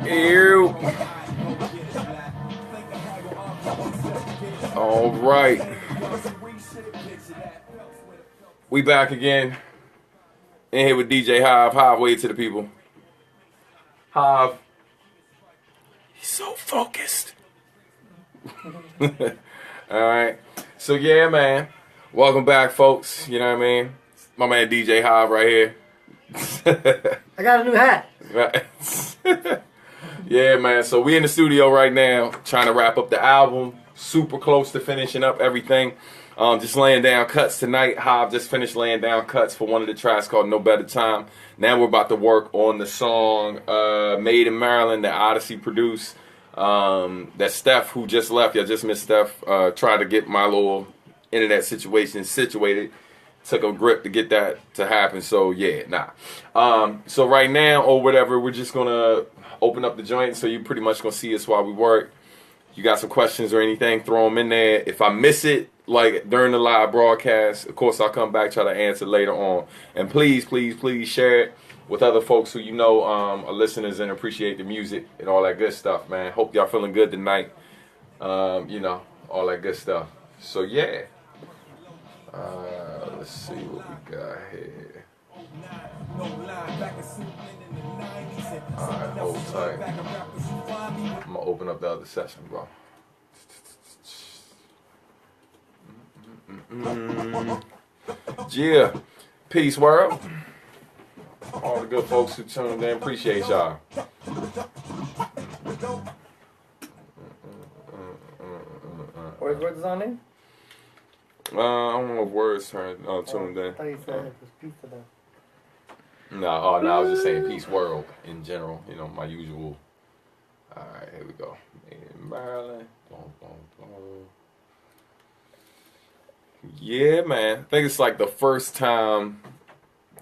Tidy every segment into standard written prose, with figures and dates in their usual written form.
Ew. All right. We back again. In here with DJ Hive. Hive, wave to the people. Hive. He's so focused. Alright. So yeah, man. Welcome back, folks. You know what I mean? My man DJ Hive right here. I got a new hat. Yeah, man. So we in the studio right now trying to wrap up the album. Super close to finishing up everything. Just laying down cuts tonight. Hive just finished laying down cuts for one of the tracks called No Better Time. Now we're about to work on the song Made in Maryland that Odyssey produced. That Steph, who just left, I just missed Steph, tried to get my little internet situation situated. Took a grip to get that to happen. So yeah, nah. So right now or whatever, we're just gonna open up the joint. So you're pretty much gonna see us while we work. You got some questions or anything, throw them in there. If I miss it, like during the live broadcast, of course I'll come back, try to answer later on. And please, please, please share it with other folks who you know are listeners and appreciate the music and all that good stuff, man. Hope y'all feeling good tonight. You know, all that good stuff. So yeah. Let's see what we got here. Alright, hold tight. I'm gonna open up the other session, bro. Yeah. Peace, world. All the good folks who tuned in, appreciate y'all. Where's the song name? I don't know if words tuned in. I thought you said it was pizza though. No, I was just saying peace world in general. You know, my usual. Alright, here we go. In Maryland. Boom, boom, boom. Yeah, man. I think it's like the first time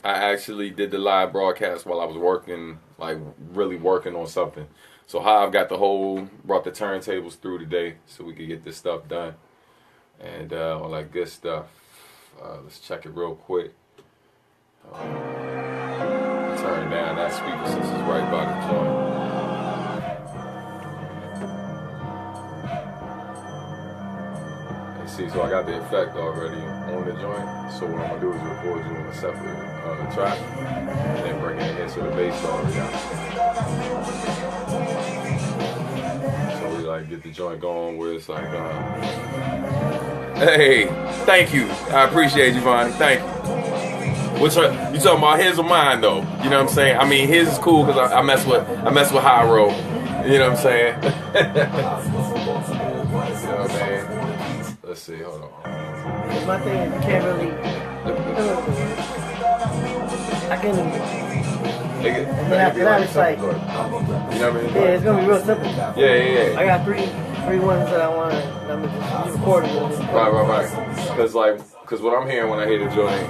I actually did the live broadcast while I was working, like really working on something. So Hive got brought the turntables through today so we could get this stuff done. And all that good stuff. Let's check it real quick. Turn down that speaker since it's right by the joint. And see, so I got the effect already on the joint. So what I'm gonna do is record you on a separate track, and then bring it in here so the bass already out. So we like get the joint going where it's like, hey, thank you. I appreciate you, Vonnie. Thank you. Which you talking about his or mine though? You know what I'm saying? I mean, his is cool because I mess with Hyro. You know what I'm saying? You know, man. Let's see. Hold on. My thing is you can't really. I can. And then after that, it's like. You know what I mean? Yeah, it's gonna be real simple. Yeah. I got three ones that I want to. I'm just recording with. Right. Because what I'm hearing when I hear the joint,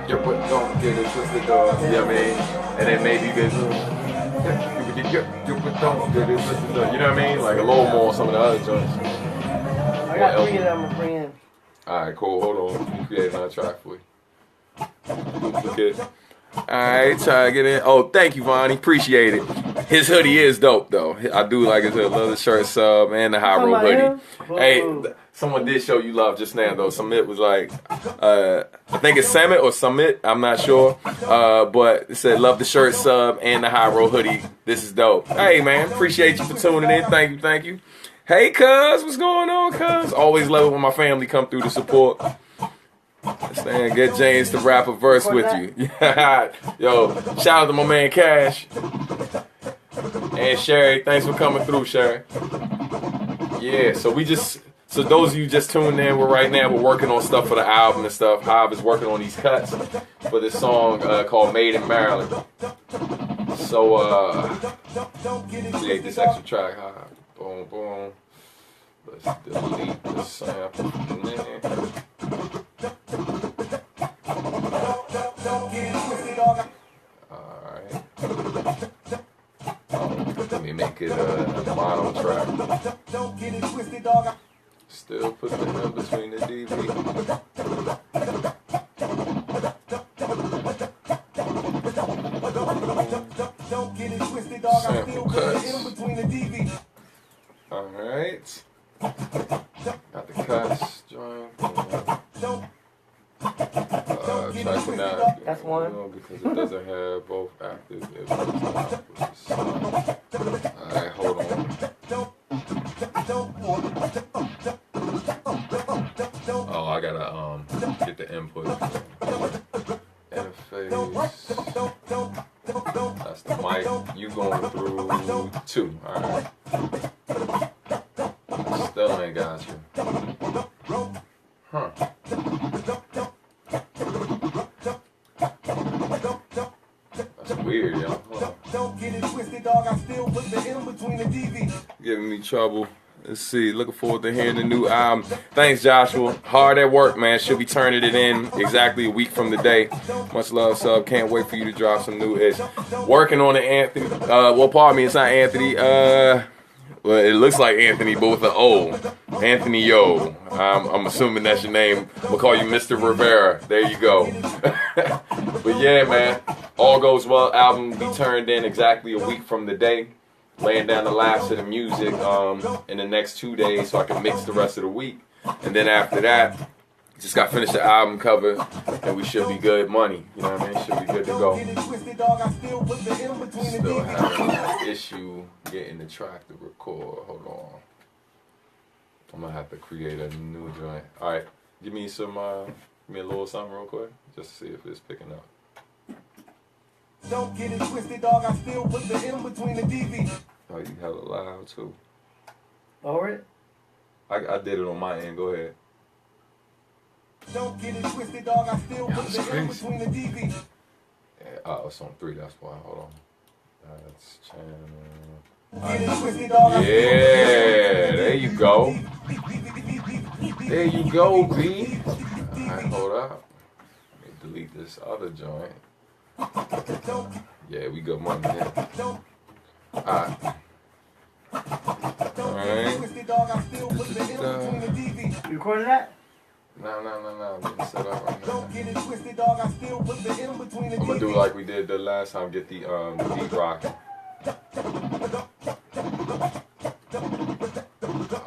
your foot don't get it twisted, dog. You know what I mean? And then maybe you get your foot don't get it twisted, dog. You know what I mean? Like a little more on some of the other joints. I got three that I'm gonna bring in. Alright, cool. Hold on. Create another track for you. Duplicate. Alright, try to get in. Oh, thank you, Vonnie. Appreciate it. His hoodie is dope, though. I do like his hoodie. Love the shirt sub and the Hyro hoodie. Hey, someone did show you love just now, though. Summit was like, I think it's Summit or Summit. I'm not sure. But it said, love the shirt sub and the Hyro hoodie. This is dope. Hey, man. Appreciate you for tuning in. Thank you. Hey, cuz. What's going on, cuz? Always love it when my family come through to support. Stand, get James to rap a verse with you. Yo, shout out to my man Cash. And Sherry, thanks for coming through, Sherry. Yeah, so those of you just tuned in, we're working on stuff for the album and stuff. Hive is working on these cuts for this song called Made in Maryland. So, create this extra track, Hive. Boom, boom. Let's delete the sample from there. Alright. Let me make it a mono track. Still putting it in between the DV. Checking out. That's one. Because it doesn't have both active inputs. Alright, hold on. Oh, I gotta get the input. Interface. That's the mic. You going through 2. Alright. Still ain't got you. Huh. That's weird, yo. Giving me trouble. Let's see. Looking forward to hearing the new album. Thanks, Joshua. Hard at work, man. Should be turning it in exactly a week from today. Much love, sub. Can't wait for you to drop some new ish. Working on it, Anthony. Well, pardon me. It's not Anthony. Well, it looks like Anthony, but with an O. Anthony Yo. I'm assuming that's your name. We'll call you Mr. Rivera. There you go. But yeah, man. All goes well. Album will be turned in exactly a week from today. Laying down the last of the music in the next 2 days so I can mix the rest of the week. And then after that, just got to finish the album cover and we should be good money. You know what I mean? Should be good to go. Still having an issue getting the track to record. Hold on. I'm going to have to create a new joint. All right. Give me some, give me a little something real quick just to see if it's picking up. Don't get it twisted, dog. I still put the M between the DV. Oh, you hella loud too. Lower it. I did it on my end. Go ahead. Don't get it twisted, dog. I still put the M between the DV. Yeah, oh, it's on 3. That's why. Hold on. That's channel. Get it twisted, dog. Yeah, there you go. There you go, B. Alright, hold up. Let me delete this other joint. Yeah, we got money here. Alright. Alright. You recorded that? No. I'm getting set up right now. I'm gonna do like we did the last time, get the beat rocking.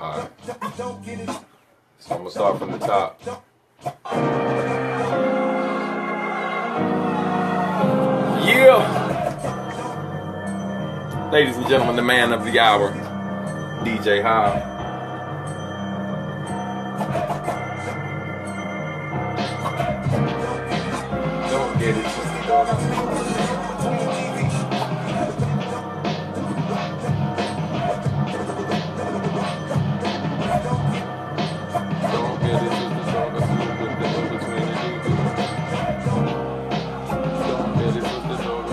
Alright. So I'm gonna start from the top. Yeah! Ladies and gentlemen, the man of the hour, DJ Howe. Don't get it twisted, dog. Don't get it twisted, dog. I see you put the in between the DV. Don't get it twisted, dog.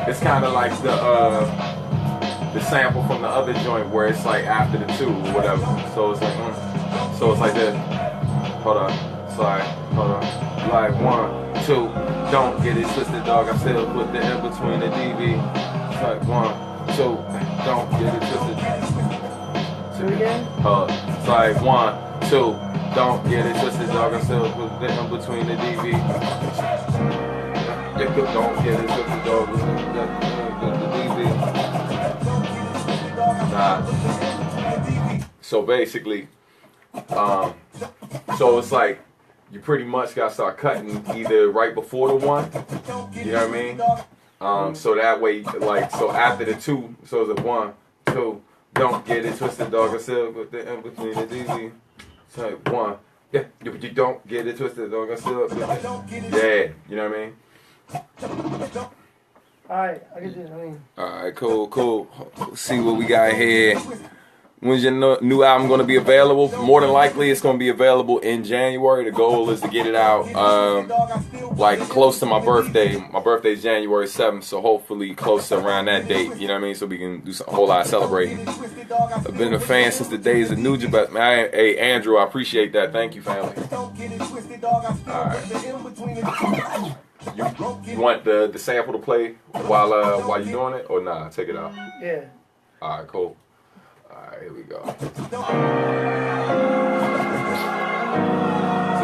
It's kind of like the sample from the other joint where it's like after the 2 or whatever. So it's like, so it's like this. Hold on. It's like, hold on. Like 1, 2. Don't get it twisted, dog. I still put the in between the DV. It's like 1, 2. Don't get it twisted. Do it again? It's like 1, 2. Don't get it twisted, dog. I still put the in between the DV. Don't get it twisted, dog. The DV. Nah. So basically, so it's like you pretty much gotta start cutting either right before the 1, you know what I mean? So that way, like, so after the 2, so it's a 1, 2. Don't get it twisted, dog. I still put the in between the DV. It's like 1, yeah, but you don't get it twisted, dog. I still put the, yeah, you know what I mean? Alright, I can do it. Alright, cool. Let's see what we got here. When's your new album going to be available? More than likely, it's going to be available in January. The goal is to get it out like close to my birthday. My birthday is January 7th, so hopefully close to around that date. You know what I mean? So we can do a whole lot of celebrating. I've been a fan since the days of Nugent, but man, hey Andrew, I appreciate that. Thank you, family. Alright. You want the sample to play while you're doing it, or nah? Take it out. Yeah. All right, cool. All right, here we go. So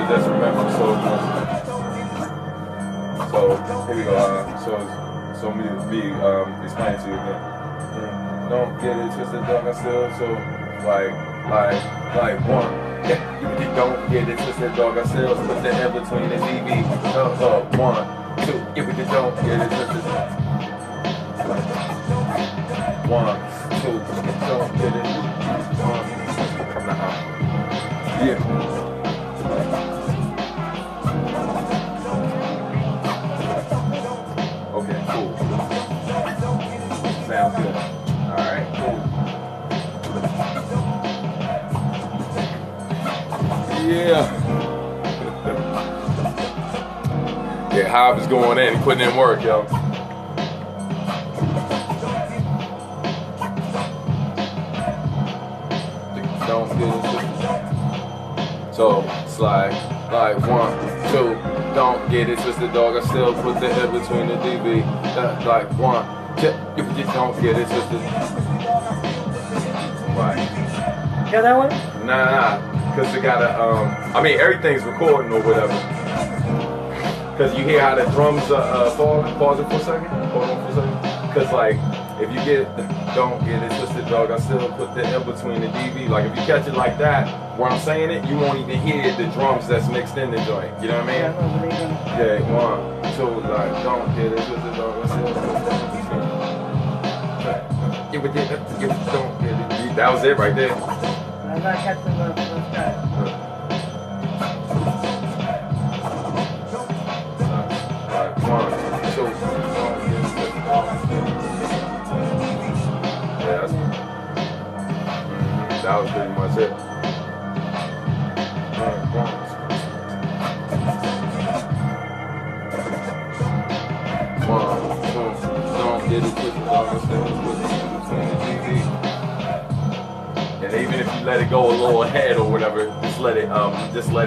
just remember, so here we go. So me explain to you again. Don't get it twisted, dog. I still so like 1, You don't get it twisted, dog. I still put the N between the DB. 1, 2. If you don't get it twisted. 1, 2. Don't get it. 1. Yeah. Okay, cool. Sounds good. Alright, cool. Yeah. Yeah, Hob is going in. He putting in work, yo. Don't get it. So, slide. Like 1, 2. Don't get it twisted, dog. I still put the head between the DB. Like 1, 2. If you don't get it twisted. Right. Hear that one? Nah. Because they gotta, I mean, everything's recording or whatever. Because you hear how the drums fall. Pause it for a second. Hold on for a second. Because, like, if you don't get it twisted, dog, I still put the in between the DB. Like, if you catch it like that, where I'm saying it, you won't even hear the drums that's mixed in the joint. You know what I mean? Yeah, I know, but they gonna... Yeah, 1, 2, like, don't get it twisted, dog, I still put the in between. You don't get it. That was it right there. I'm not catching those guys. That was pretty much it. Don't get it twisted, and even if you let it go a little ahead or whatever, just let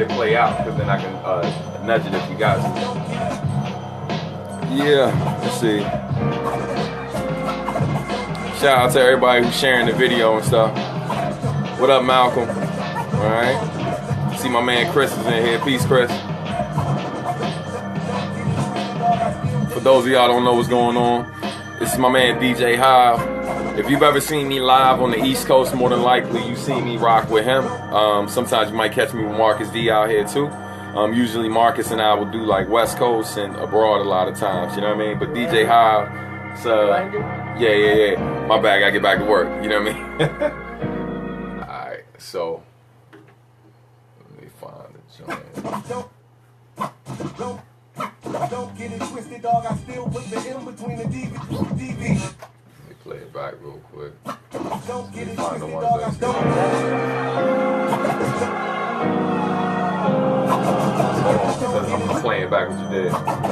it play out, because then I can nudge it if you got to. Yeah, let's see. Shout out to everybody who's sharing the video and stuff. What up, Malcolm? Alright. See my man Chris is in here. Peace, Chris. For those of y'all don't know what's going on, this is my man DJ Hive. If you've ever seen me live on the East Coast, more than likely you've seen me rock with him. Sometimes you might catch me with Marcus D out here too. Usually Marcus and I will do like West Coast and abroad a lot of times, you know what I mean? But DJ Hive, so yeah. My bad, I gotta get back to work, you know what I mean? So, let me find the joint. Don't get it twisted, dog. I still put the in between the DB. Let me play it back real quick. Don't get it Find the twisted, ones dog. that's Hold on, I'm playing back what you did.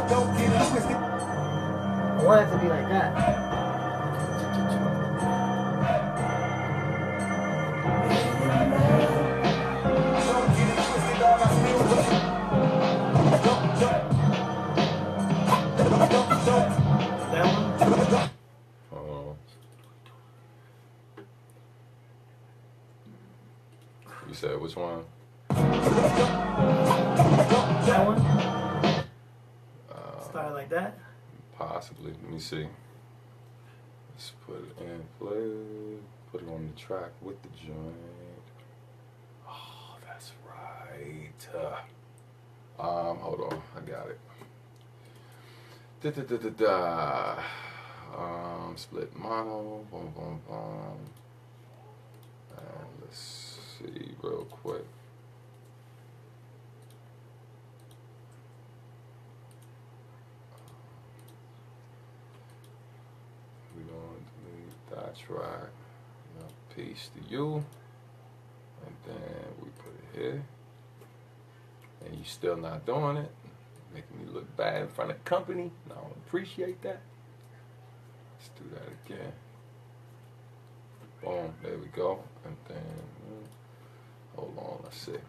Don't get it twisted. I want it to be like that. You said which one? That one? Start like that? Possibly. Let me see. Let's put it in play. Put it on the track with the joint. Oh, that's right. Hold on. I got it. Split mono. Boom, boom, boom. And let's see real quick. We're going to delete that track. Paste to you. And then we put it here. And you still not doing it. Making me look bad in front of company. I don't appreciate that. Let's do that again. Boom, there we go. And then, hold on, let's see.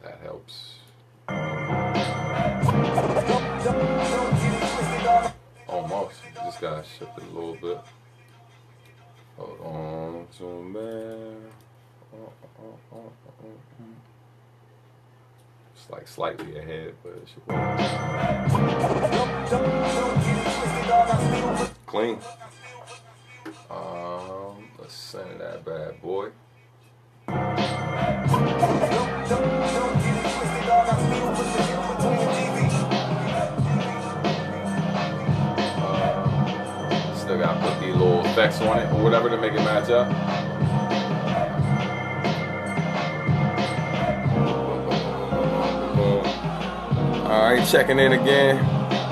That helps. Almost. Just gotta shift it a little bit. Hold on, zoom in. It's like slightly ahead, but it should work. Clean. Let's send that that bad boy. Still gotta put these little effects on it or whatever to make it match up. Alright, checking in again.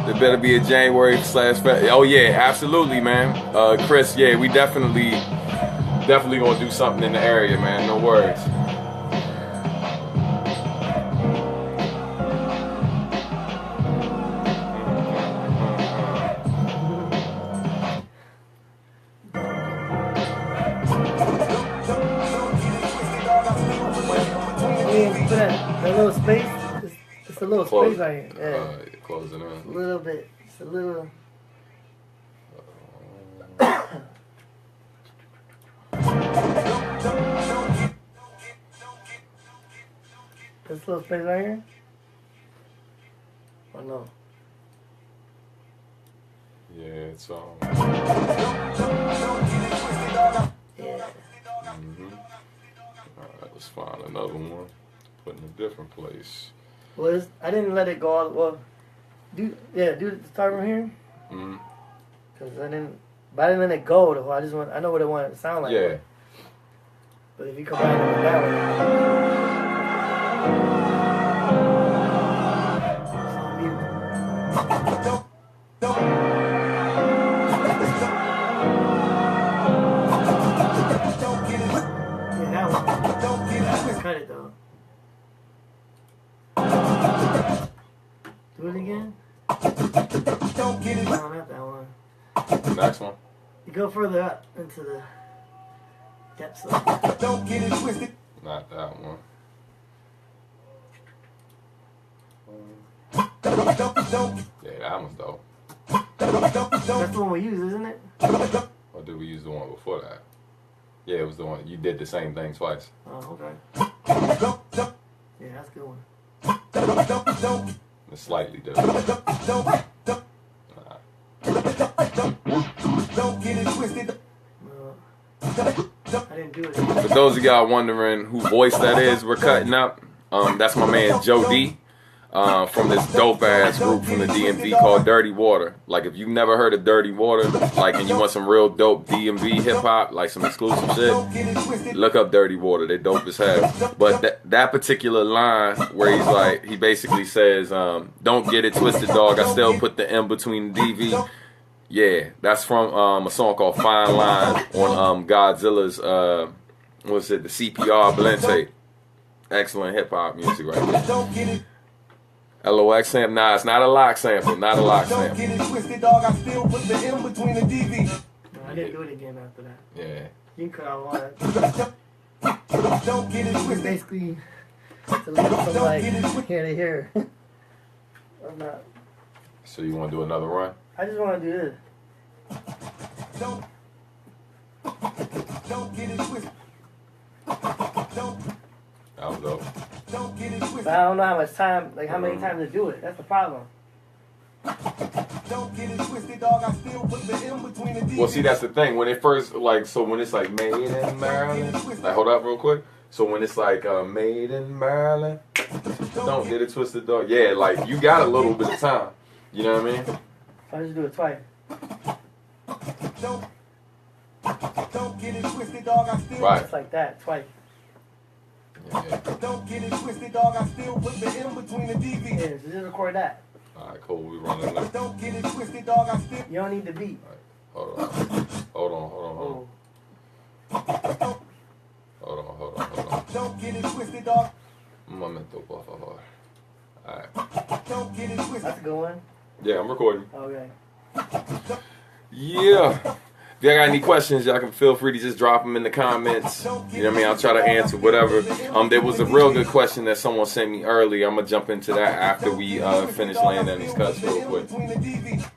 There better be a January / Oh yeah, absolutely, man. Chris, yeah, we definitely gonna do something in the area, man. No worries. Put that little space. It's a little Close. space right here. Yeah. Closing A in. little bit. It's a little. This little space right here? Oh no. Yeah, it's Yeah. Alright, let's find another one. Put in a different place. Well, I didn't let it go all. Well, do the start from here. Mm-hmm. Cause I didn't let it go. Though I know what it wanted to sound like. Yeah. But if you come back with that one. Cut it though. Do it again. Don't get it. No, not that one. Next one. You go further up into the depths of it. Don't get it twisted. Not that one. Don't. Yeah, that one's dope. That's the one we use, isn't it? Or did we use the one before that? Yeah, it was the one. You did the same thing twice. Oh, okay. Yeah, that's a good one. It's slightly different. Don't get it twisted. No, I didn't do it. For those of y'all wondering who voice that is, we're cutting up. That's my man Joe D. From this dope ass group from the DMV called Dirty Water. Like if you've never heard of Dirty Water, like and you want some real dope DMV hip hop, like some exclusive shit, look up Dirty Water. They're dope as hell. But that particular line where he's like, he basically says, "Don't get it twisted, dog. I still put the M between the DV." Yeah, that's from a song called Fine Line on Godzilla's what's it, the CPR blend tape. Excellent hip hop music right there. LOX sample. Nah, it's not a lock sample. Not a lock Don't sample. get it twisted, dog. I still put the M between the DV. No, I didn't do it again after that. Yeah. You can cut out all that. Don't get it It's twisted. basically to leave from like here to here. I'm not. So you want to do another run? I just want to do this. Don't get it twisted. That was dope. Don't get it twisted. But I don't know how much time, like how many times to do it. That's the problem. Don't get it twisted, dog. I still put the M between the DV. Well, see, that's the thing. When it first, like, so when it's like made in Maryland, like, hold up real quick. So when it's like made in Maryland, don't get it twisted, dog. Yeah, like you got a little bit of time. You know what I mean? So I just do it twice. Don't get it twisted, dog. I still Right. Just like that, twice. Yeah. Don't get it twisted, dog. I still put the M between the DV. Yeah, so just record that. All right, cool. We running now. Don't get it twisted, dog. I still. You don't need the beat. Hold on. Hold on. Don't get it twisted, dog. Un momento, por favor. All right. Don't get it twisted. That's a good one. Yeah, I'm recording. Okay. Yeah. If y'all got any questions, y'all can feel free to just drop them in the comments. You know what I mean? I'll try to answer whatever. There was a real good question that someone sent me earlier. I'm gonna jump into that after we finish laying down these cuts real quick. Yeah,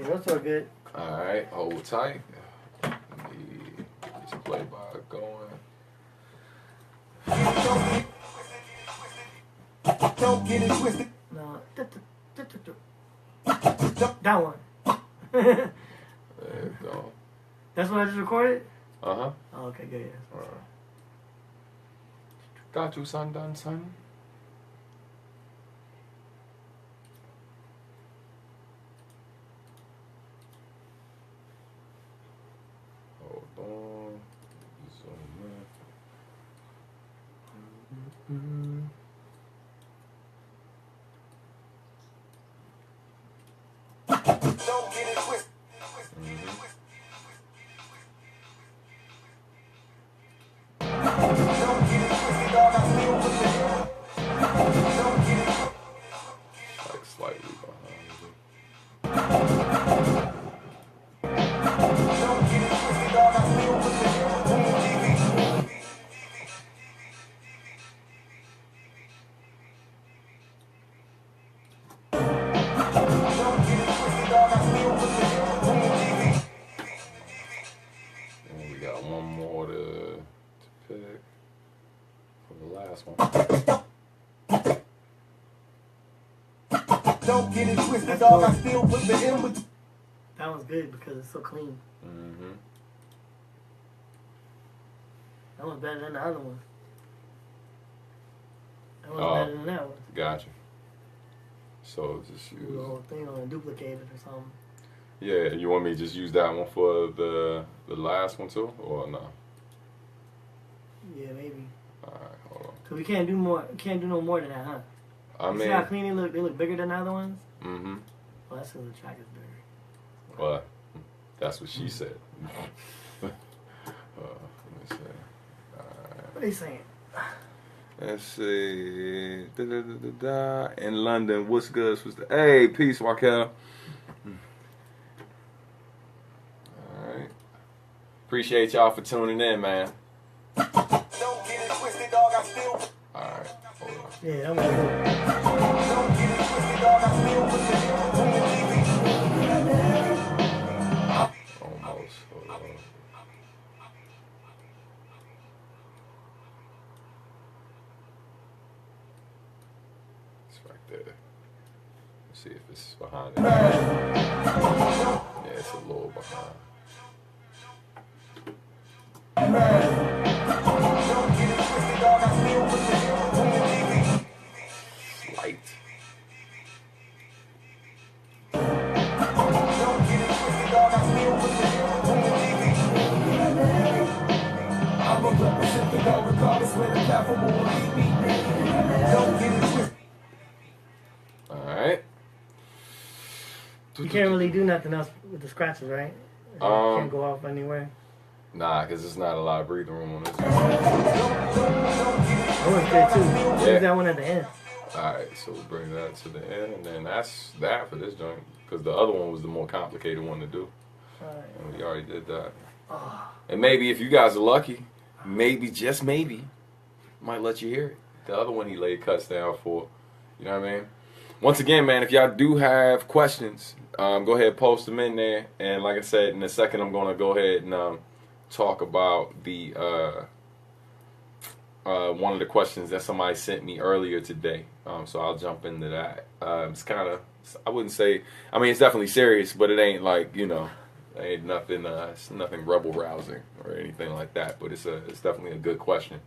those are good. All right, hold tight. Let me get your play by going. Don't get it twisted. No. That one. There you go. That's what I just recorded? Uh huh. Oh, Oh, okay, good. Yeah. Got you, son, done, son. Hold on. Zoom in. Don't get it twisted. Don't get it twisted, dog. I still put the don't get it Like slightly behind. don't get it twisted, dog. I still put the don't get it twisted, dog. I still put the And we got one more to pick for the last one. don't get it twisted, dog. I still put the in between. That one's good because it's so clean. Mm-hmm. That one's better than the other one. That one's Oh. better than that one. Gotcha. So just Do the use. whole thing on and duplicate it or something. Yeah, you want me to just use that one for the last one too, or no? Yeah, maybe. All right, hold on. Cause we can't do more. Can't do no more than that, huh? I You mean, see how clean they look? They look bigger than the other ones. mm-hmm. Well, that's because the track is bigger. Well, that's what she said. Let me see. What are they saying? Let's see. Da. In London, what's good? What's the hey? Peace, Raquel. All right. Appreciate y'all for tuning in, man. Don't get it twisted, dog. I still All right, hold on. Yeah, that one's good. don't get it twisted, dog. I still put the Almost. Hold on. It's right there. Let's see if it's behind it. Yeah, it's a little behind. don't get it twisted, dog. I still put the Slight. don't get it twisted, dog. I still put I'm a represent the dog regardless where the platform will lead me. Don't get it twisted. All right. You can't really do nothing else with the scratches, right? You can't go off anywhere. Nah, because there's not a lot of breathing room on this one. That one's good too. Yeah. Use that one at the end. Alright, so we'll bring that to the end, and then that's that for this joint. Because the other one was the more complicated one to do. Alright. And we already did that. Oh, And maybe if you guys are lucky, maybe, just maybe, might let you hear it. The other one he laid cuts down for. You know what I mean? Once again, man, if y'all do have questions, go ahead and post them in there. And like I said, in a second, I'm going to go ahead and talk about the one of the questions that somebody sent me earlier today. So I'll jump into that. It's kind of, I wouldn't say, I mean, it's definitely serious, but it ain't like, you know, ain't nothing, it's nothing rebel rousing or anything like that. But it's definitely a good question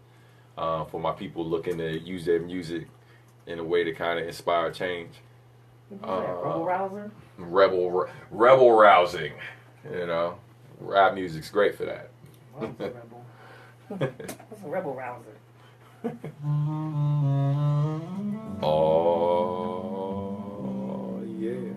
for my people looking to use their music in a way to kind of inspire change. Rebel rouser? Rebel rousing, you know. Rap music's great for that. What's a rebel? What's a rebel rouser? Oh yeah.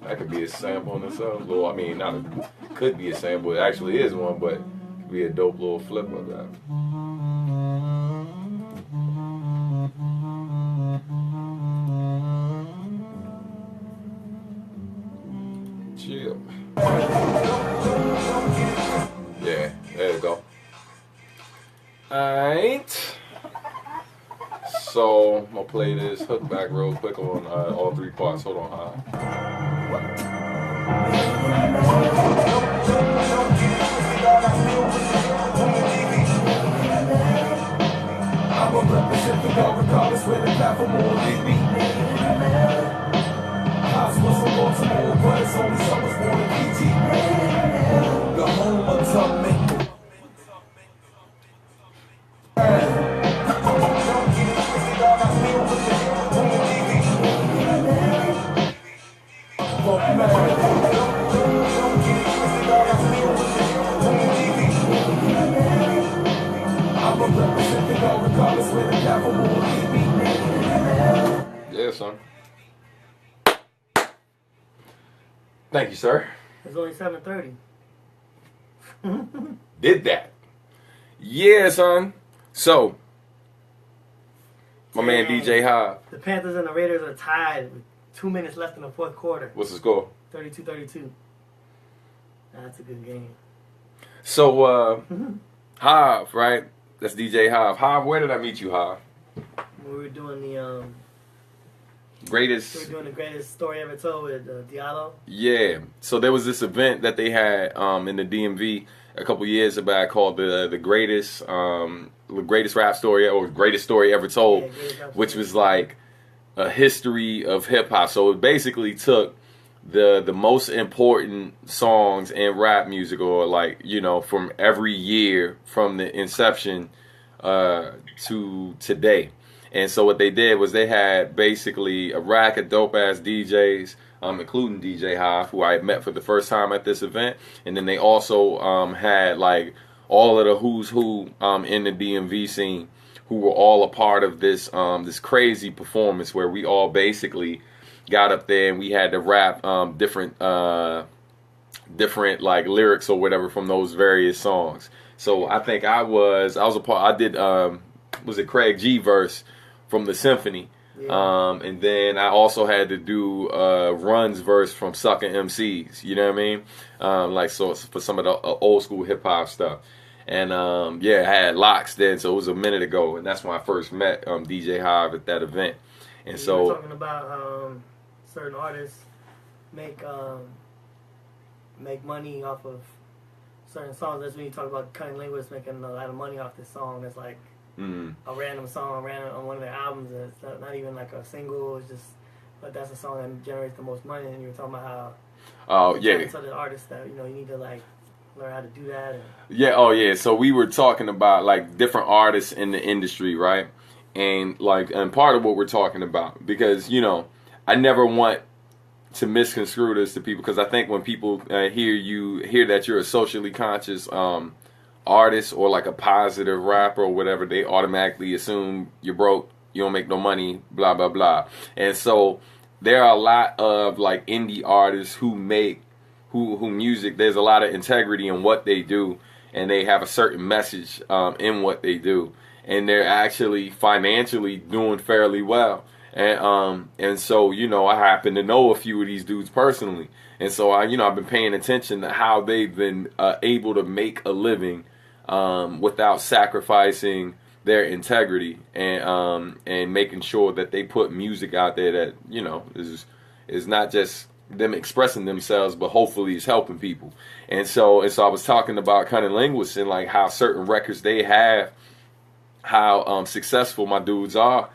That could be a sample in itself. Well, I mean, could be a sample. It actually is one, but it could be a dope little flip of that. Chill. Yeah, there you go. Alright. So, I'm gonna play this hook back real quick on all three parts. Hold on, I'm a represent Pacific, regardless where the platform will lead me. House was from Baltimore, but it's only summers born in PG. The home of Tubman. I'm a representative, regardless where the platform will lead me. Yeah, son. Thank you, sir. It's only 7:30. Did that. Yeah, son. So, my man Dang. DJ Hive. The Panthers and the Raiders are tied with 2 minutes left in the fourth quarter. What's the score? 32-32. That's a good game. So, Hive, right? That's DJ Hive. Hive, where did I meet you, Hive? We were doing the Greatest. greatest story ever told with Diallo. Yeah. So there was this event that they had in the DMV a couple years back called the greatest rap story or greatest story ever told, Yeah, greatest rap which story. was like a history of hip hop. So it basically took the most important songs in rap music, or like, you know, from every year from the inception to today. And so what they did was they had basically a rack of dope ass DJs, including DJ Hive, who I had met for the first time at this event, and then they also had like all of the who's who in the DMV scene, who were all a part of this this crazy performance where we all basically got up there and we had to rap different like lyrics or whatever from those various songs. So I think I was a part. I did was it Craig G verse from the Symphony, Yeah. and then I also had to do Run's verse from Sucker MCs. You know what I mean? Like, so for some of the old school hip hop stuff. And yeah, I had Locks then, so it was a minute ago, and that's when I first met DJ Hive at that event. And We so were talking about certain artists make money off of certain songs. That's when you talk about Cunning Linguist making a lot of money off this song. It's like a random song ran on one of their albums. And it's not even like a single. It's just, but that's a song that generates the most money. And you were talking about how yeah. to the artists that, you know, you need to like learn how to do that. And Yeah, oh yeah. So we were talking about like different artists in the industry, right? And like, and part of what we're talking about, because, you know, I never want to misconstrue this to people, because I think when people hear that you're a socially conscious artist or like a positive rapper or whatever, they automatically assume you're broke, you don't make no money, blah blah blah. And so there are a lot of like indie artists who make who music, there's a lot of integrity in what they do, and they have a certain message in what they do, and they're actually financially doing fairly well. And so, you know, I happen to know a few of these dudes personally, and so I've been paying attention to how they've been able to make a living without sacrificing their integrity, and making sure that they put music out there that, you know, is not just them expressing themselves, but hopefully is helping people. And so I was talking about Cunning Linguist and like how certain records they have, how successful my dudes are,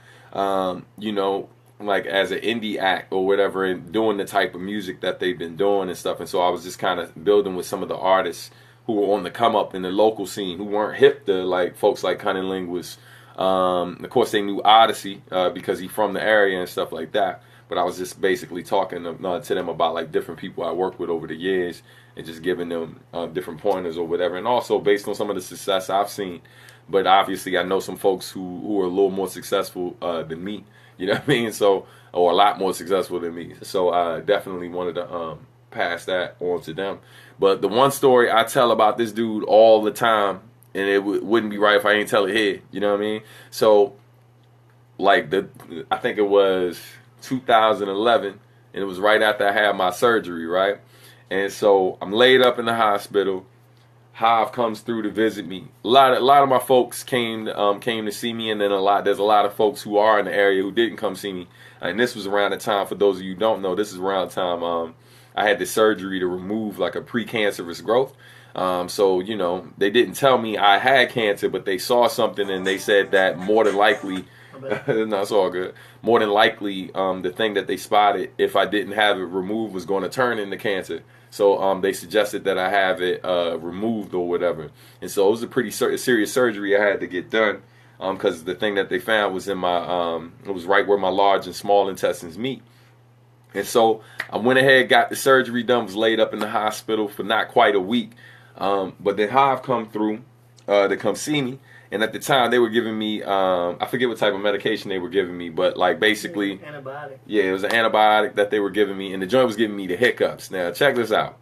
you know, like as an indie act or whatever, and doing the type of music that they've been doing and stuff. And so I was just kind of building with some of the artists who were on the come up in the local scene, who weren't hip to like folks like Cunning Linguist. Of course, they knew Odyssey because he's from the area and stuff like that. But I was just basically talking to them about like different people I worked with over the years, and just giving them different pointers or whatever. And also based on some of the success I've seen. But obviously I know some folks who are a little more successful than me. You know what I mean? So, or a lot more successful than me. So I definitely wanted to pass that on to them. But the one story I tell about this dude all the time, and it wouldn't be right if I ain't tell it here. You know what I mean? So, like I think it was 2011, and it was right after I had my surgery, right? And so I'm laid up in the hospital. Hive comes through to visit me. A lot of my folks came to see me, and then there's a lot of folks who are in the area who didn't come see me. And this was around the time, for those of you who don't know, this is around the time I had the surgery to remove like a precancerous growth. So, you know, they didn't tell me I had cancer, but they saw something and they said that more than likely but No, it's all good. More than likely, the thing that they spotted, if I didn't have it removed, was going to turn into cancer. So they suggested that I have it removed or whatever. And so it was a pretty serious surgery I had to get done because the thing that they found was in my, it was right where my large and small intestines meet. And so I went ahead, got the surgery done, was laid up in the hospital for not quite a week. But then Hive come through to come see me. And at the time, they were giving me, I forget what type of medication they were giving me, but like basically, antibiotic. Yeah, it was an antibiotic that they were giving me, and the joint was giving me the hiccups. Now, check this out.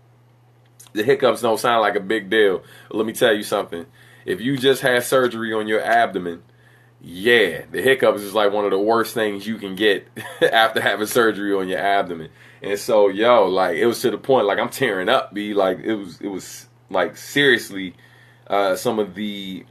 The hiccups don't sound like a big deal, but let me tell you something. If you just had surgery on your abdomen, yeah, the hiccups is like one of the worst things you can get after having surgery on your abdomen. And so, yo, like, it was to the point, like, I'm tearing up, B. Like, it was like, seriously, it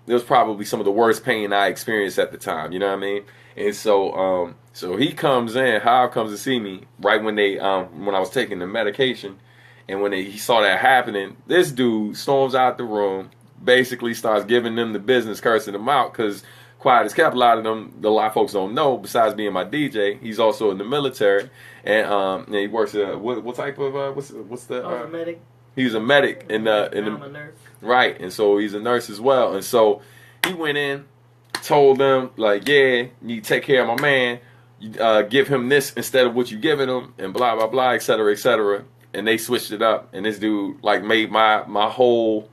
was probably some of the worst pain I experienced at the time, you know what I mean? And so so he comes in, Hive comes to see me right when when I was taking the medication, and when he saw that happening, this dude storms out the room, basically starts giving them the business, cursing them out, because quiet as kept, a lot of folks don't know, besides being my DJ, he's also in the military, and he works what type of what's the I was a medic. He was a medic in the I'm a nurse. Right, and so he's a nurse as well. And so he went in, told them, like, yeah, you take care of my man, you give him this instead of what you giving him, and blah, blah, blah, et cetera, et cetera. And they switched it up. And this dude, like, made my whole,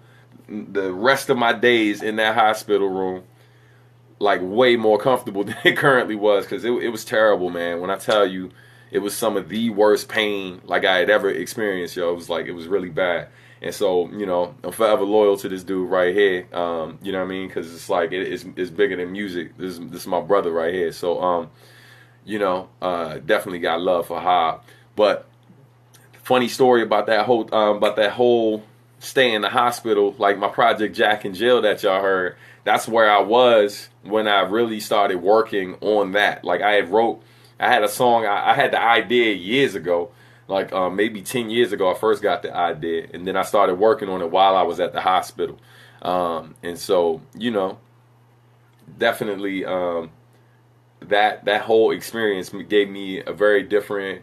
the rest of my days in that hospital room, like, way more comfortable than it currently was, because it was terrible, man. When I tell you, it was some of the worst pain, like, I had ever experienced, yo. It was really bad. And so, you know, I'm forever loyal to this dude right here. You know what I mean? Because it's like it's bigger than music. This is my brother right here. So, you know, definitely got love for Hob. But funny story about that whole stay in the hospital, like my project Jack and Jill that y'all heard. That's where I was when I really started working on that. Like I had a song. I had the idea years ago. Like maybe 10 years ago, I first got the idea, and then I started working on it while I was at the hospital. And so, you know, definitely that whole experience gave me a very different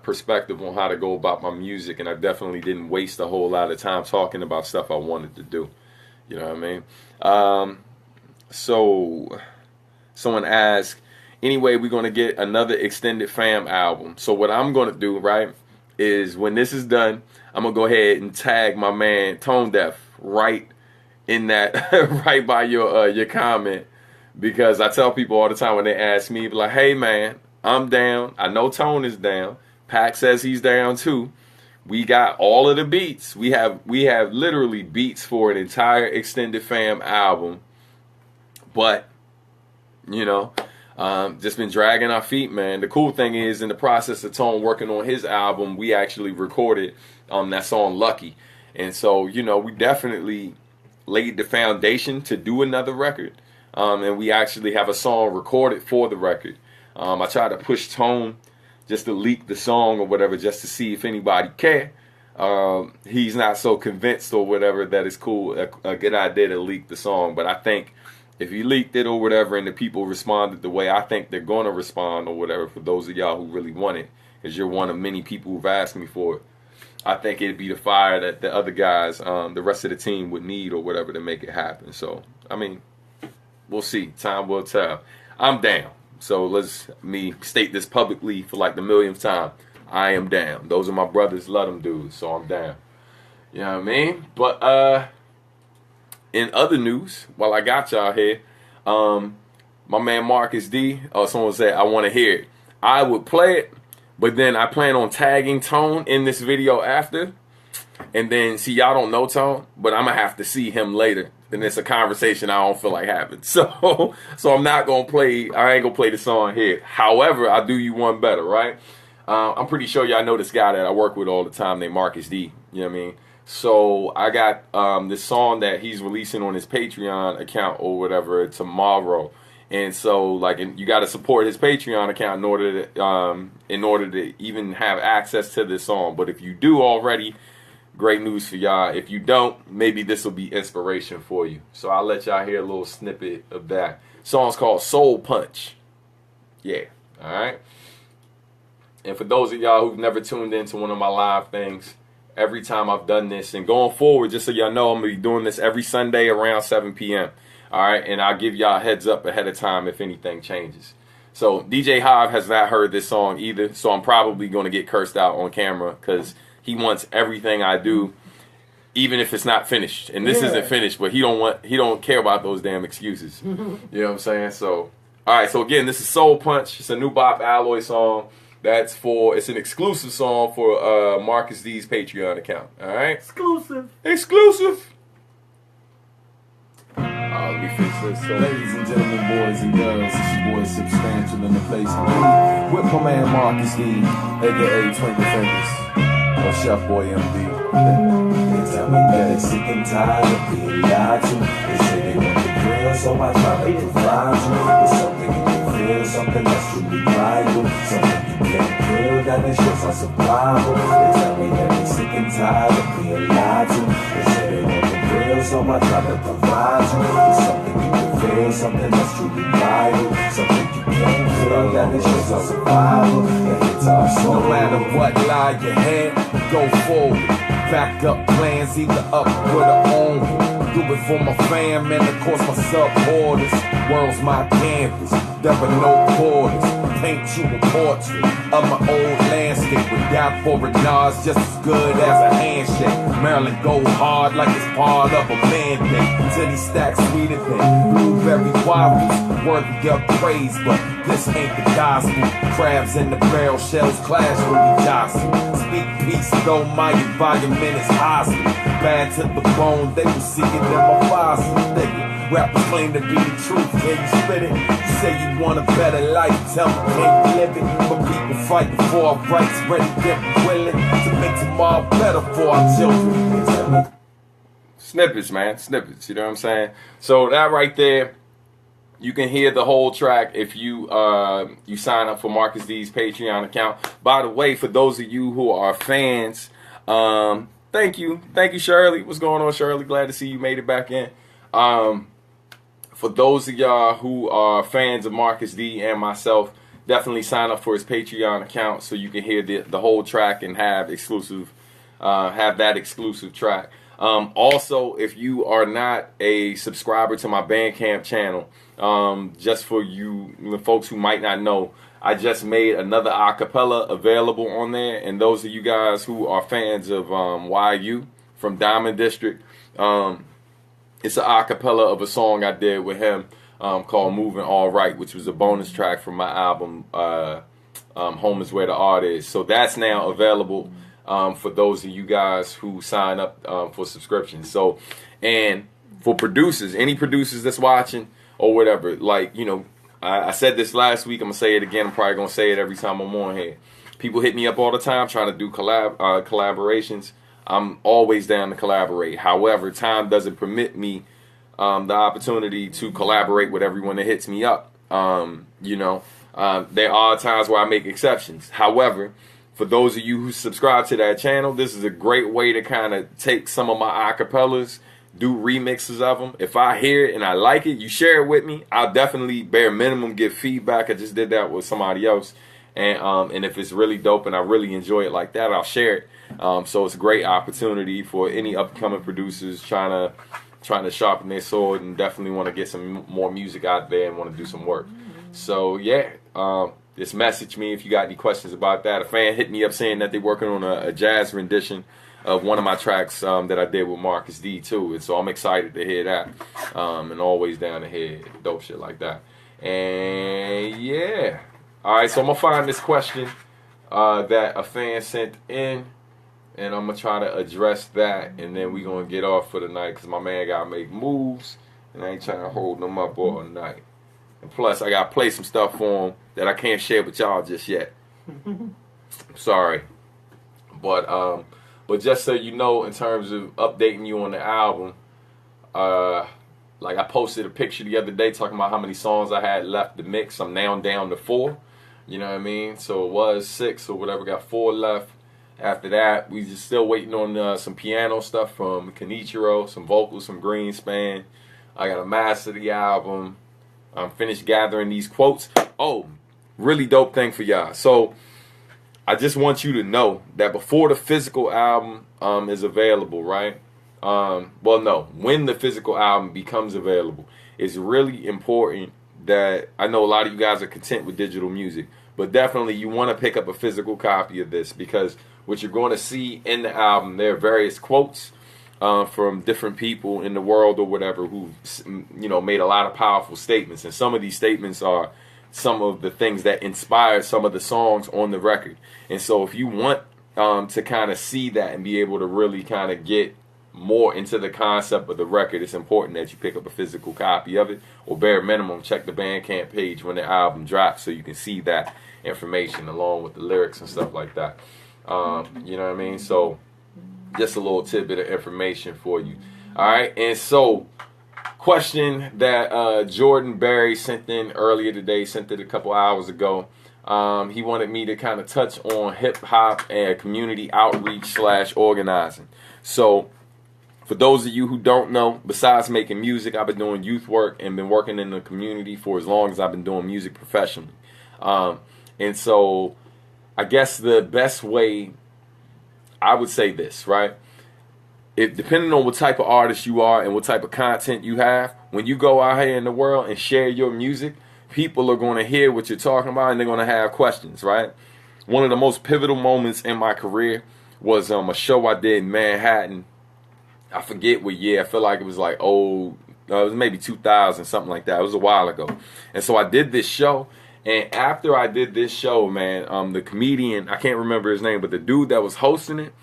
perspective on how to go about my music, and I definitely didn't waste a whole lot of time talking about stuff I wanted to do. You know what I mean? So someone asked, anyway, we're going to get another Extended Fam album. So what I'm going to do, right, is when this is done, I'm going to go ahead and tag my man Tone Deaf right in that, right by your comment. Because I tell people all the time when they ask me, like, hey, man, I'm down. I know Tone is down. Pac says he's down, too. We got all of the beats. We have literally beats for an entire Extended Fam album. But, you know, just been dragging our feet, man. The cool thing is, in the process of Tone working on his album, we actually recorded that song Lucky. And so, you know, we definitely laid the foundation to do another record. And we actually have a song recorded for the record. I tried to push Tone just to leak the song or whatever, just to see if anybody care. He's not so convinced or whatever that it's cool, a good idea to leak the song. But I think if you leaked it or whatever and the people responded the way I think they're going to respond or whatever, for those of y'all who really want it, because you're one of many people who've asked me for it, I think it'd be the fire that the other guys, the rest of the team would need or whatever to make it happen. So, I mean, we'll see. Time will tell. I'm down. So let's me state this publicly for like the millionth time. I am down. Those are my brothers. Let them dudes. So I'm down. You know what I mean? But, in other news, while I got y'all here, my man Marcus D, someone said, I want to hear it. I would play it, but then I plan on tagging Tone in this video after. And then, see, y'all don't know Tone, but I'm going to have to see him later. And it's a conversation I don't feel like having. So I'm not going to play, I ain't going to play the song here. However, I'll do you one better, right? I'm pretty sure y'all know this guy that I work with all the time named Marcus D. You know what I mean? So I got this song that he's releasing on his Patreon account or whatever tomorrow, and so like you got to support his Patreon account in order to even have access to this song. But if you do already, great news for y'all. If you don't, maybe this will be inspiration for you. So I'll let y'all hear a little snippet of that. Song's called Soul Punch. Yeah, all right. And for those of y'all who've never tuned into one of my live things, every time I've done this, and going forward, just so y'all know, I'm going to be doing this every Sunday around 7 p.m. All right, and I'll give y'all a heads up ahead of time if anything changes. So DJ Hive has not heard this song either, so I'm probably going to get cursed out on camera because he wants everything I do, even if it's not finished. And this isn't finished, but he don't care about those damn excuses. You know what I'm saying? So, all right. So again, this is Soul Punch. It's a new Bop Alloy song. It's an exclusive song for Marcus D's Patreon account. All right. Exclusive. Let me fix this. So. Ladies and gentlemen, boys and girls, it's your boy Substantial in the place to be. With my man Marcus D, aka Twinkle Fingers, or Chef Boy MD. They tell me that it's sick and tired of being lied to. They say they want the real, so I try to provide you with something you can feel, something that's truly vital, something you can't feel that ensures our survival. They tell me that they sick and tired of being lied to. They say they want the real, so I try to provide you with something you can feel, something that's truly vital, something you can't feel that ensures our survival. And it's our soul. No matter what lie you had, go forward. Back up plans, either up or on. Do it for my fam and of course my supporters. World's my canvas, there are no borders. Paint you a portrait of my old landscape without foreigners, just as good as a handshake. Maryland go hard like it's part of a mandate. Till these stacks sweeter than blueberry waffles, worthy of praise, but this ain't the gospel. Crabs in the barrel, shells clash when we jostle. Speak peace, though my environment is hostile. Bad to the bone, they will see it in my fossil. Rappers claim to be the truth, can you spit it? You say you want a better life, tell me can you live it? But people fighting for our rights, ready, get willing to make tomorrow better for our children. Snippets, man, snippets. You know what I'm saying? So that right there, you can hear the whole track if you sign up for Marcus D's Patreon account. By the way, for those of you who are fans, thank you, Shirley. What's going on, Shirley? Glad to see you made it back in. For those of y'all who are fans of Marcus D and myself, definitely sign up for his Patreon account so you can hear the whole track and have that exclusive track. Also, if you are not a subscriber to my Bandcamp channel, just for you the folks who might not know, I just made another acapella available on there. And those of you guys who are fans of YU from Diamond District, it's an acapella of a song I did with him called Moving All Right, which was a bonus track from my album Home Is Where the Art Is. So that's now available for those of you guys who sign up for subscriptions. So, and for producers, any producers that's watching or whatever, like, you know, I said this last week, I'm going to say it again, I'm probably going to say it every time I'm on here. People hit me up all the time trying to do collaborations. I'm always down to collaborate. However, time doesn't permit me the opportunity to collaborate with everyone that hits me up. There are times where I make exceptions. However, for those of you who subscribe to that channel, this is a great way to kind of take some of my acapellas, do remixes of them. If I hear it and I like it, you share it with me. I'll definitely, bare minimum, give feedback. I just did that with somebody else. And if it's really dope and I really enjoy it like that, I'll share it. So it's a great opportunity for any upcoming producers trying to sharpen their sword and definitely want to get some more music out there and want to do some work. So yeah, just message me if you got any questions about that. A fan hit me up saying that they're working on a jazz rendition of one of my tracks that I did with Marcus D too, and so I'm excited to hear that, and always down to hear dope shit like that. And yeah, all right, so I'm gonna find this question that a fan sent in, and I'm gonna try to address that, and then we gonna get off for the night because my man gotta make moves, and I ain't trying to hold them up all night. And plus, I gotta play some stuff for him that I can't share with y'all just yet. Sorry, but just so you know, in terms of updating you on the album, like I posted a picture the other day talking about how many songs I had left to mix. I'm now down to 4. You know what I mean? So it was 6 or whatever. Got 4 left. After that, we just still waiting on some piano stuff from Kenichiro, some vocals from Greenspan. I got to master the album. I'm finished gathering these quotes. Oh, really dope thing for y'all. So I just want you to know that before the physical album is available, right? Well, no, when the physical album becomes available, it's really important that I know a lot of you guys are content with digital music, but definitely you want to pick up a physical copy of this, because what you're going to see in the album, there are various quotes from different people in the world or whatever who, you know, made a lot of powerful statements, and some of these statements are some of the things that inspired some of the songs on the record. And so if you want to kind of see that and be able to really kind of get more into the concept of the record, it's important that you pick up a physical copy of it, or bare minimum check the Bandcamp page when the album drops so you can see that information along with the lyrics and stuff like that. You know what I mean? So just a little tidbit of information for you. All right, and so question that Jordan Berry sent in earlier today, sent it a couple hours ago. He wanted me to kind of touch on hip hop and community outreach / organizing. So for those of you who don't know, besides making music, I've been doing youth work and been working in the community for as long as I've been doing music professionally. And so I guess the best way, I would say this, right? If depending on what type of artist you are and what type of content you have, when you go out here in the world and share your music, people are going to hear what you're talking about and they're going to have questions, right? One of the most pivotal moments in my career was a show I did in Manhattan. I forget what year. I feel like it was like, it was maybe 2000, something like that. It was a while ago. And so I did this show. And after I did this show, man, the comedian, I can't remember his name, but the dude that was hosting it,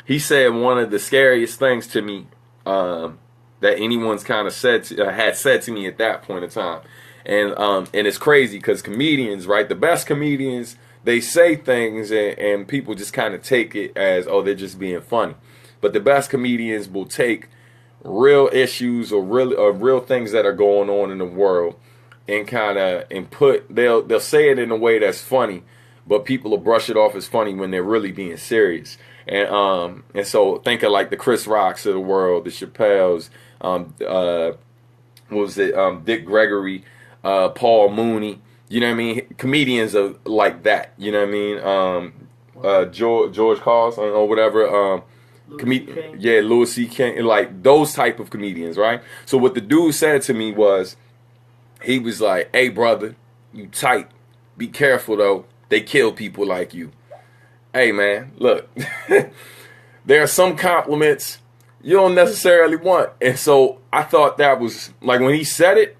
he said one of the scariest things to me that anyone's kind of had said to me at that point in time. And it's crazy because comedians, right, the best comedians, they say things and people just kind of take it as, oh, they're just being funny. But the best comedians will take real issues or real things that are going on in the world and they'll say it in a way that's funny, but people will brush it off as funny when they're really being serious. And so think of like the Chris Rocks of the world, the Chappelles, Dick Gregory, Paul Mooney. You know what I mean? Comedians are like that. You know what I mean? George Carlin or whatever. Louis C. King, like those type of comedians, right? So what the dude said to me was, he was like, "Hey brother, you tight. Be careful though. They kill people like you." Hey man, look, there are some compliments you don't necessarily want, and so I thought that was like when he said it,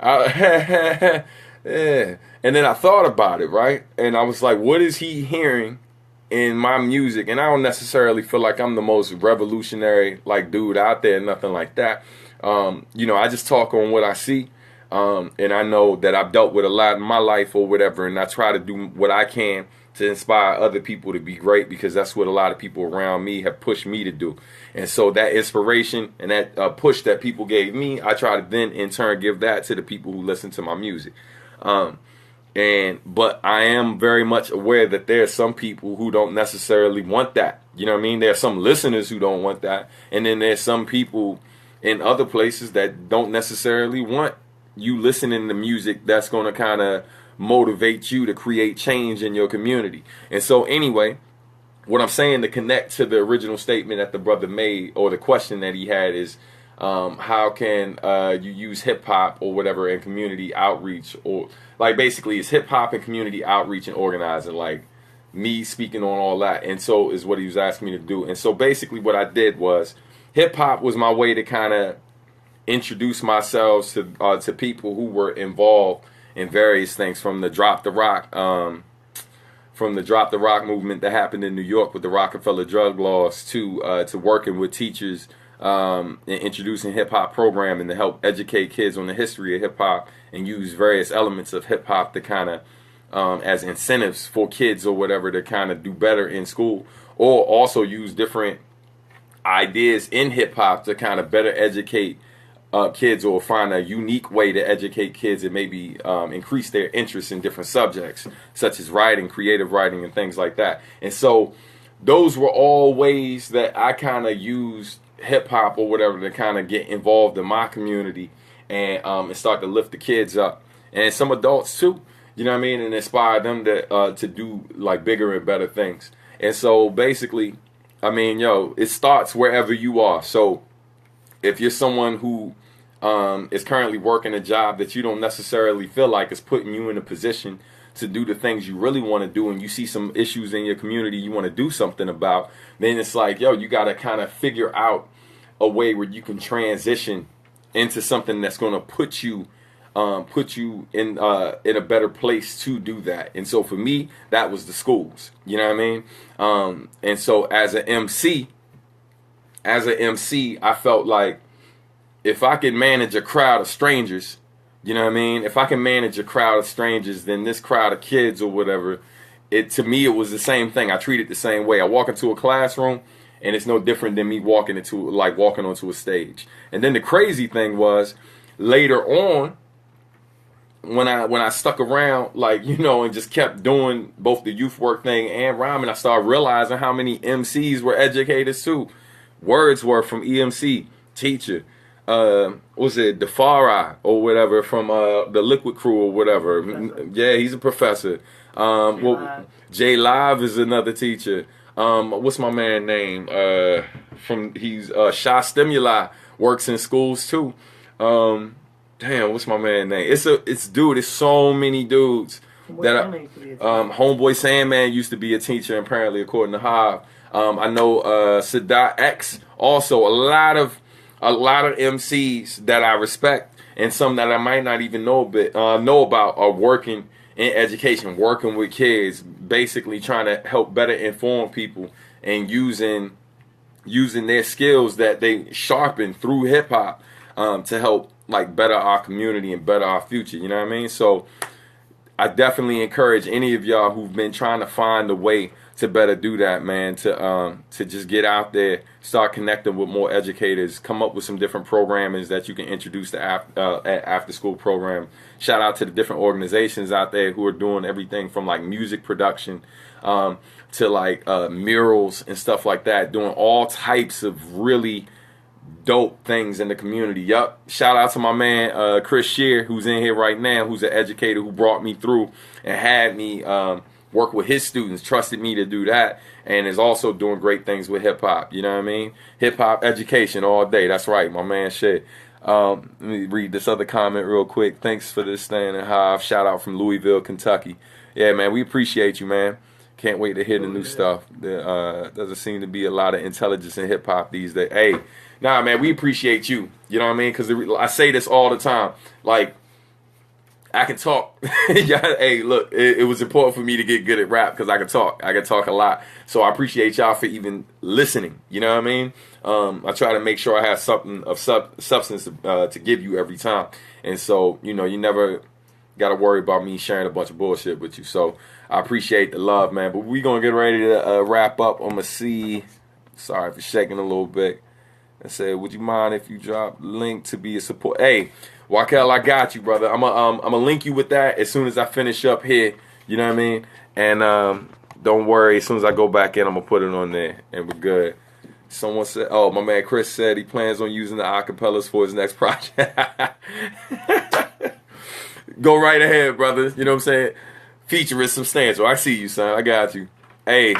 yeah. And then I thought about it, right? And I was like, what is he hearing in my music? And I don't necessarily feel like I'm the most revolutionary like dude out there, nothing like that. You know, I just talk on what I see. And I know that I've dealt with a lot in my life or whatever, and I try to do what I can to inspire other people to be great, because that's what a lot of people around me have pushed me to do. And so that inspiration and that push that people gave me, I try to then in turn give that to the people who listen to my music. But I am very much aware that there are some people who don't necessarily want that. You know what I mean? There are some listeners who don't want that. And then there's some people in other places that don't necessarily want you listening to music that's going to kind of motivate you to create change in your community. And so anyway, what I'm saying to connect to the original statement that the brother made, or the question that he had, is how can you use hip hop or whatever in community outreach, or like basically it's hip hop and community outreach and organizing, like me speaking on all that. And so is what he was asking me to do. And so basically what I did was, hip hop was my way to kind of introduce myself to people who were involved in various things, from the Drop the Rock movement that happened in New York with the Rockefeller drug laws, to working with teachers and introducing hip hop programming to help educate kids on the history of hip hop and use various elements of hip hop to kind of as incentives for kids or whatever to kind of do better in school, or also use different ideas in hip hop to kind of better educate kids, or find a unique way to educate kids and maybe increase their interest in different subjects such as writing, creative writing, and things like that. And so those were all ways that I kind of used hip hop or whatever to kind of get involved in my community and start to lift the kids up, and some adults too. you know what I mean, and inspire them to do like bigger and better things. And so basically, I mean, yo, it starts wherever you are. So if you're someone who is currently working a job that you don't necessarily feel like is putting you in a position to do the things you really want to do, and you see some issues in your community you want to do something about, then it's like, yo, you got to kind of figure out a way where you can transition into something that's going to put you in a better place to do that. And so for me, that was the schools, you know what I mean? And so as an MC, I felt like if I could manage a crowd of strangers, you know what I mean? If I can manage a crowd of strangers, then this crowd of kids or whatever, to me, it was the same thing. I treat it the same way. I walk into a classroom, and it's no different than me walking onto a stage. And then the crazy thing was, later on, when I stuck around, like, you know, and just kept doing both the youth work thing and rhyming, I started realizing how many MCs were educators too. Wordsworth from EMC, teacher. Was it Defari or whatever from the Liquid Crew or whatever? Professor. Yeah, he's a professor. J Live is another teacher. What's my man name? He's Shy Stimuli, works in schools too. Damn, what's my man name? It's so many dudes that Homeboy Sandman used to be a teacher, apparently, according to Hive. I know Sadat X, also a lot of MCs that I respect, and some that I might not even know about are working in education, working with kids, basically trying to help better inform people and using their skills that they sharpen through hip hop to help like better our community and better our future. You know what I mean? So I definitely encourage any of y'all who've been trying to find a way to better do that, man, to just get out there, start connecting with more educators, come up with some different programmings that you can introduce to after school program. Shout out to the different organizations out there who are doing everything from like music production to like murals and stuff like that, doing all types of really dope things in the community. Yup. Shout out to my man Chris Shear, who's in here right now, who's an educator who brought me through and had me work with his students, trusted me to do that, and is also doing great things with hip hop. You know what I mean? Hip hop education all day. That's right, my man shit. Let me read this other comment real quick. Thanks for this staying in Hive. Shout out from Louisville, Kentucky. Yeah, man, we appreciate you, man. Can't wait to hear the new stuff. There doesn't seem to be a lot of intelligence in hip hop these days. Hey, nah, man, we appreciate you. You know what I mean? Because I say this all the time. Like, I can talk. Yeah, hey, look, it was important for me to get good at rap because I can talk. I can talk a lot. So I appreciate y'all for even listening. You know what I mean? I try to make sure I have something of substance to give you every time. And so, you know, you never got to worry about me sharing a bunch of bullshit with you. So I appreciate the love, man. But we're going to get ready to wrap up. I'm going to see. Sorry for shaking a little bit. I said, would you mind if you drop link to be a support? Hey, Wakel, I got you, brother. I'm gonna link you with that as soon as I finish up here. You know what I mean? And don't worry, as soon as I go back in, I'm gonna put it on there, and we're good. Someone said, oh, my man Chris said he plans on using the acapellas for his next project. Go right ahead, brother. You know what I'm saying? Feature is substantial. I see you, son. I got you. Hey,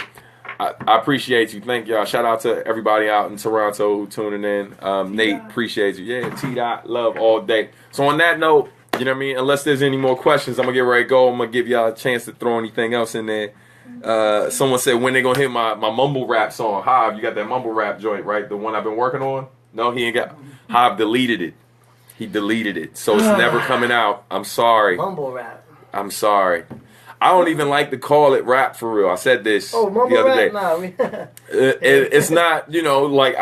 I appreciate you. Thank y'all. Shout out to everybody out in Toronto who tuning in. Nate, appreciate you. Yeah, T-Dot, love all day. So on that note, you know what I mean? Unless there's any more questions, I'm going to get ready to go. I'm going to give y'all a chance to throw anything else in there. Someone said, when they going to hit my mumble rap song? Hive, you got that mumble rap joint, right? The one I've been working on? No, he ain't got. Hive deleted it. He deleted it. So it's never coming out. I'm sorry. Mumble rap. I'm sorry. I don't even like to call it rap for real. I said this the other day. Nah, it's not, you know, like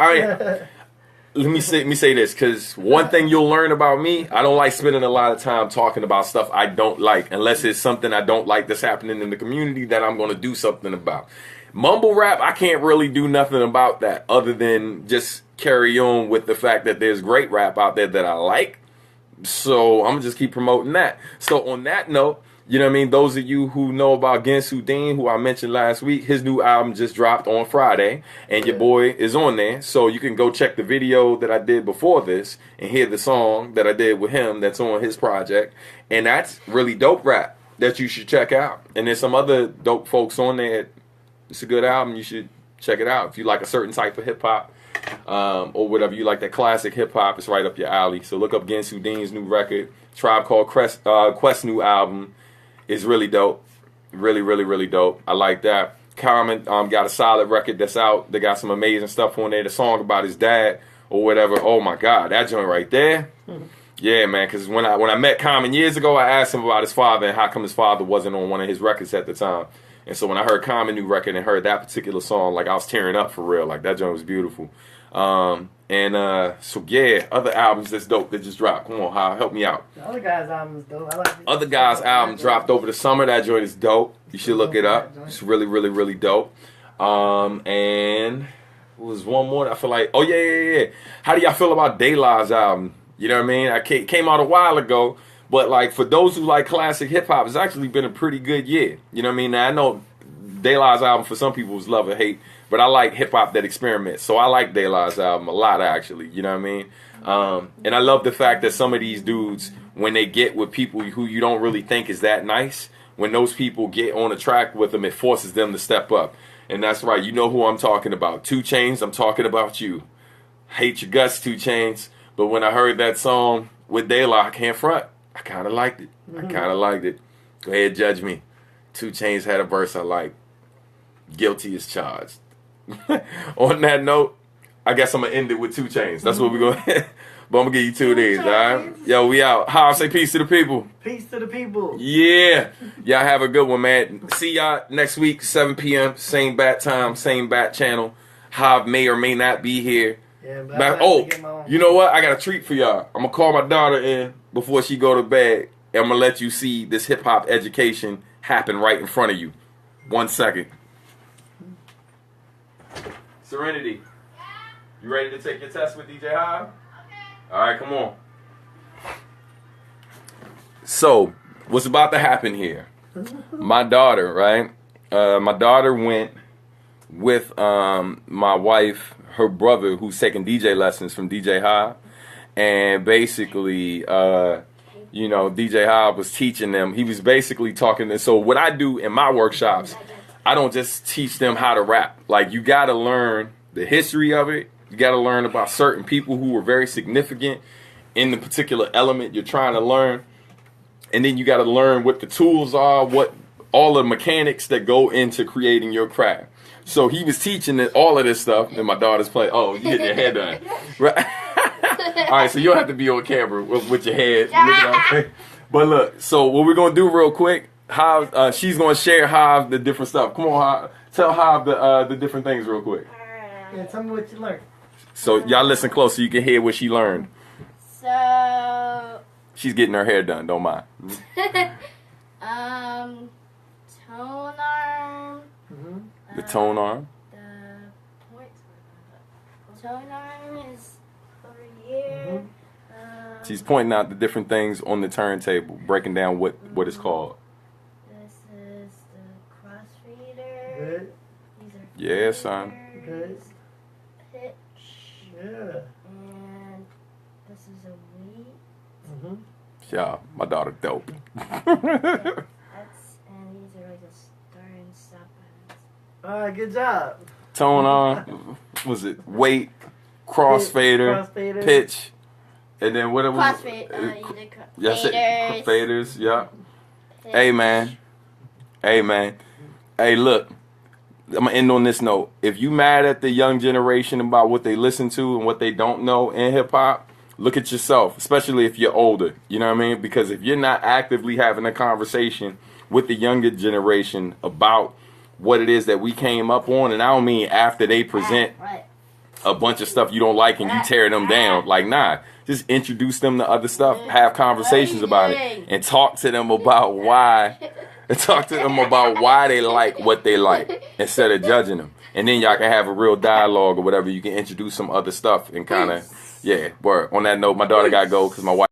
let me say this, because one thing you'll learn about me, I don't like spending a lot of time talking about stuff I don't like, unless it's something I don't like that's happening in the community that I'm going to do something about. Mumble rap, I can't really do nothing about that other than just carry on with the fact that there's great rap out there that I like. So I'm going to just keep promoting that. So on that note, you know what I mean? Those of you who know about Gensuddin, who I mentioned last week, his new album just dropped on Friday, and your boy is on there. So you can go check the video that I did before this and hear the song that I did with him that's on his project. And that's really dope rap. that you should check out. And there's some other dope folks on there. It's a good album. You should check it out. If you like a certain type of hip hop, or whatever you like, that classic hip hop, it's right up your alley. So look up Ginsu Dean's new record. Tribe Called Quest new album is really dope. Really, really, really dope. I like that. Common got a solid record that's out. They got some amazing stuff on there. The song about his dad or whatever. Oh my God, that joint right there. Yeah, man. Because when I met Common years ago, I asked him about his father and how come his father wasn't on one of his records at the time. And so when I heard Common new record and heard that particular song, like I was tearing up for real. Like that joint was beautiful. So yeah, other albums that's dope that just dropped. Come on, How, help me out. The other guy's album is dope. I like it. Other guy's album dropped over the summer. That joint is dope. You should look it up. It's really, really, really dope. And was one more that I feel like, oh yeah. How do y'all feel about De La's album? You know what I mean? I came out a while ago, but like for those who like classic hip hop, it's actually been a pretty good year. You know what I mean? Now I know De La's album for some people is love or hate, but I like hip hop that experiments. So I like De La's album a lot actually. You know what I mean? And I love the fact that some of these dudes, when they get with people who you don't really think is that nice, when those people get on a track with them, it forces them to step up. And that's right. You know who I'm talking about. 2 Chainz, I'm talking about you. Hate your guts, 2 Chainz. But when I heard that song with De La, I can't front. I kind of liked it. I kind of liked it. Go ahead, judge me. 2 Chainz had a verse I like. Guilty as charged. On that note, I guess I'm going to end it with 2 Chainz. That's what we're going to But I'm going to give you 2 of these, all right? Yo, we out. How I say peace to the people. Peace to the people. Yeah. Y'all have a good one, man. See y'all next week, 7 p.m. Same bat time, same bat channel. Hav may or may not be here. Yeah, But, you know what? I got a treat for y'all. I'm going to call my daughter in before she go to bed. And I'm going to let you see this hip-hop education happen right in front of you. 1 second. Serenity, you ready to take your test with DJ Hav? Okay. All right, come on. So, what's about to happen here? My daughter, right? My daughter went with my wife, her brother, who's taking DJ lessons from DJ Hav, and basically, DJ Hav was teaching them. He was basically talking. So, what I do in my workshops, I don't just teach them how to rap. Like, you got to learn the history of it. You got to learn about certain people who were very significant in the particular element you're trying to learn. And then you got to learn what the tools are, what all the mechanics that go into creating your craft. So he was teaching all of this stuff, and my daughter's playing. Oh, you getting your hair done. Right? All right, so you don't have to be on camera with your head. But look, so what we're going to do real quick, Hav, she's going to share Hav the different stuff. Come on, Hav. Tell Hav the different things real quick. Yeah, tell me what you learned. So y'all listen close so you can hear what she learned. So... She's getting her hair done, don't mind. Tone arm. The tone arm. The point. Tone arm is over here. She's pointing out the different things on the turntable, breaking down what it's called. This is the crossfader. Good. These are Yeah, son. Good. pitch. Yeah. And this is a weight. Yeah, my daughter dope. That's and these are like the start and stop buttons. All right, good job. Tone arm. Was it weight, crossfader, pitch, and then what it was? Crossfade. You did Yes, faders. faders. Yeah. Pitch. Hey man. Hey, look. I'm gonna end on this note. If you mad at the young generation about what they listen to and what they don't know in hip hop, look at yourself, especially if you're older. You know what I mean? Because if you're not actively having a conversation with the younger generation about what it is that we came up on, and I don't mean after they present a bunch of stuff you don't like and you tear them down. Like, nah. Just introduce them to other stuff, have conversations about it, and talk to them about why. And talk to them about why they like what they like instead of judging them. And then y'all can have a real dialogue or whatever. You can introduce some other stuff and kind of, yeah, word. On that note, my daughter got to go because my wife